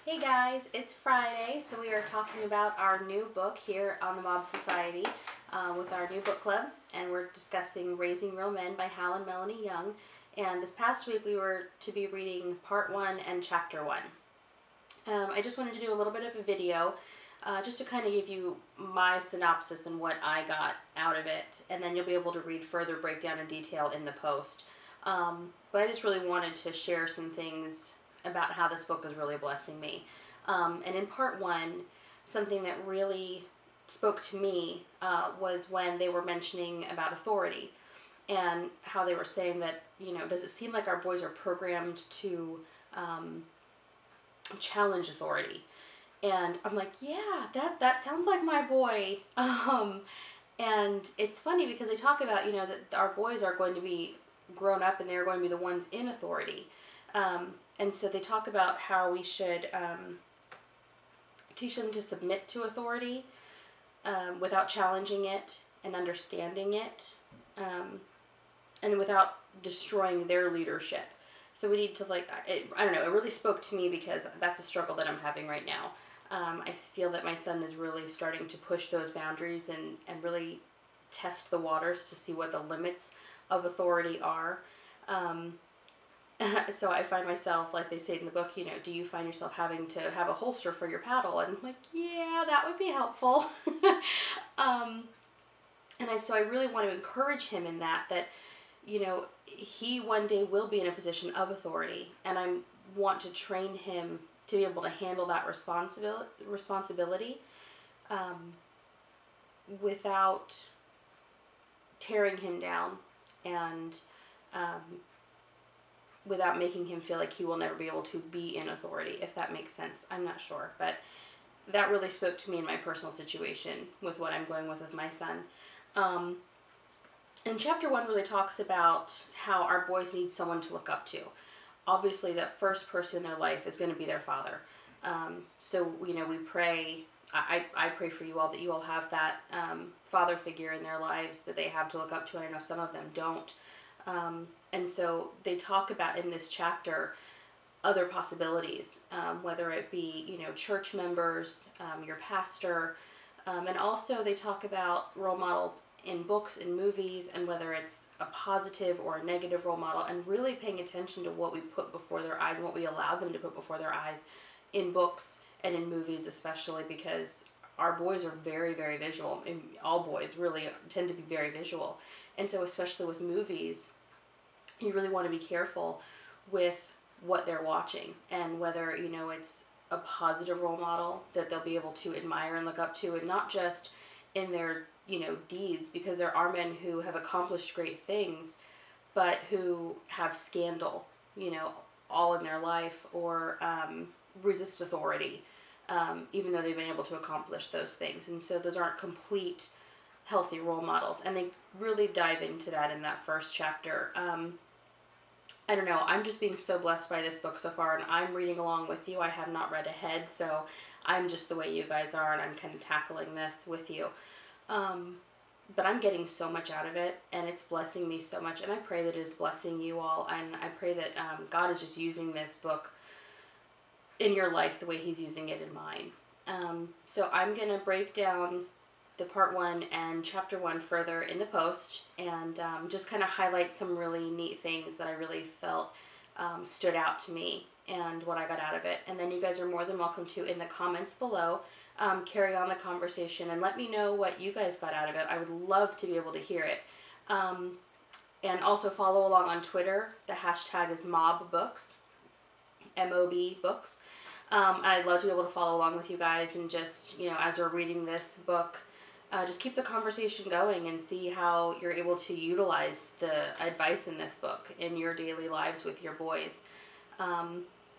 Hey guys, it's Friday, so we are talking about our new book here on the Mob Society with our new book club, and we're discussing Raising Real Men by Hal and Melanie Young. And this past week we were to be reading Part 1 and Chapter 1. I just wanted to do a little bit of a video just to kind of give you my synopsis and what I got out of it, and then you'll be able to read further breakdown and detail in the post. But I just really wanted to share some things about how this book is really blessing me. And in Part 1, something that really spoke to me was when they were mentioning about authority and how they were saying that, does it seem like our boys are programmed to challenge authority? And I'm like, yeah, that sounds like my boy. And it's funny because they talk about, that our boys are going to be grown up and they're going to be the ones in authority. And so they talk about how we should teach them to submit to authority without challenging it and understanding it, and without destroying their leadership. So we need to, I don't know, it really spoke to me because that's a struggle that I'm having right now. I feel that my son is really starting to push those boundaries and really test the waters to see what the limits of authority are. So I find myself, like they say in the book, do you find yourself having to have a holster for your paddle? And I'm like, yeah, that would be helpful. So I really want to encourage him in that, he one day will be in a position of authority, and I want to train him to be able to handle that responsibility without tearing him down and without making him feel like he will never be able to be in authority, if that makes sense. I'm not sure, but that really spoke to me in my personal situation with what I'm going with my son. And Chapter 1 really talks about how our boys need someone to look up to. Obviously, the first person in their life is going to be their father. So, we pray, I pray for you all that you all have that father figure in their lives that they have to look up to, and I know some of them don't. And so they talk about in this chapter other possibilities, whether it be, church members, your pastor, and also they talk about role models in books and movies, and whether it's a positive or a negative role model, and really paying attention to what we put before their eyes and what we allow them to put before their eyes in books and in movies, especially because our boys are very, very visual, and all boys really tend to be very visual. And so especially with movies, you really want to be careful with what they're watching, and whether, it's a positive role model that they'll be able to admire and look up to, and not just in their, deeds, because there are men who have accomplished great things, but who have scandal, all in their life, or resist authority, even though they've been able to accomplish those things. And so those aren't complete healthy role models, and they really dive into that in that first chapter. I don't know, I'm just being so blessed by this book so far, and I'm reading along with you. I have not read ahead, so I'm just the way you guys are, and I'm kind of tackling this with you. But I'm getting so much out of it, and it's blessing me so much, and I pray that it is blessing you all, and I pray that God is just using this book in your life the way He's using it in mine. So I'm going to break down the Part 1 and Chapter 1 further in the post, and just kind of highlight some really neat things that I really felt stood out to me and what I got out of it. And then you guys are more than welcome to, in the comments below, carry on the conversation and let me know what you guys got out of it. I would love to be able to hear it. And also follow along on Twitter. The hashtag is MOBBooks, M-O-B books. I'd love to be able to follow along with you guys, and just, as we're reading this book, just keep the conversation going and see how you're able to utilize the advice in this book in your daily lives with your boys.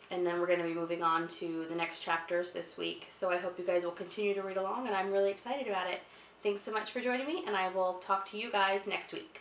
And then we're going to be moving on to the next chapters this week. So I hope you guys will continue to read along, and I'm really excited about it. Thanks so much for joining me, and I will talk to you guys next week.